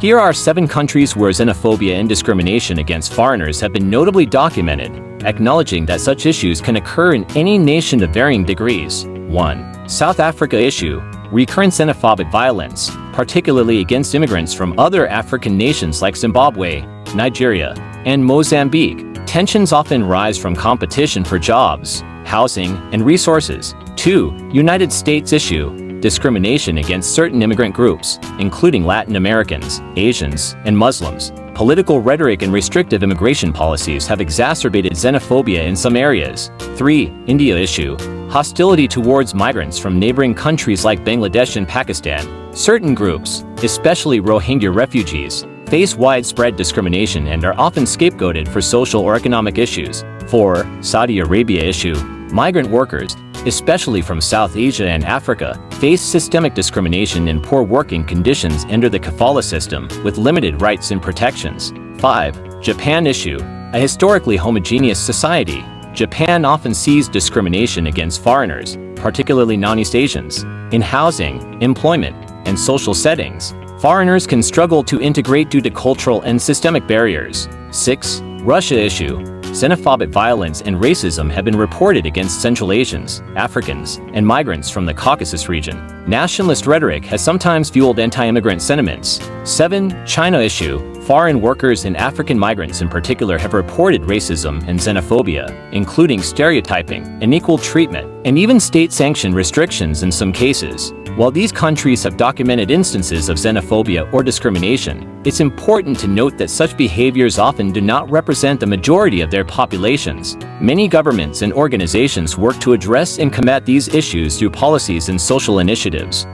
Here are 7 countries where xenophobia and discrimination against foreigners have been notably documented, acknowledging that such issues can occur in any nation to varying degrees. 1. South Africa issue. Recurrent xenophobic violence, particularly against immigrants from other African nations like Zimbabwe, Nigeria, and Mozambique. Tensions often rise from competition for jobs, housing, and resources. 2. United States issue. Discrimination against certain immigrant groups, including Latin Americans, Asians, and Muslims. Political rhetoric and restrictive immigration policies have exacerbated xenophobia in some areas. 3. India issue. Hostility towards migrants from neighboring countries like Bangladesh and Pakistan. Certain groups, especially Rohingya refugees, face widespread discrimination and are often scapegoated for social or economic issues. 4. Saudi Arabia issue. Migrant workers, especially from South Asia and Africa, face systemic discrimination and poor working conditions under the kafala system, with limited rights and protections. 5. Japan issue. A historically homogeneous society, Japan often sees discrimination against foreigners, particularly non-East Asians, in housing, employment, and social settings. Foreigners can struggle to integrate due to cultural and systemic barriers. 6. Russia issue. Xenophobic violence and racism have been reported against Central Asians, Africans, and migrants from the Caucasus region. Nationalist rhetoric has sometimes fueled anti-immigrant sentiments. 7. China issue. Foreign workers and African migrants in particular have reported racism and xenophobia, including stereotyping, unequal treatment, and even state-sanctioned restrictions in some cases. While these countries have documented instances of xenophobia or discrimination, it's important to note that such behaviors often do not represent the majority of their populations. Many governments and organizations work to address and combat these issues through policies and social initiatives.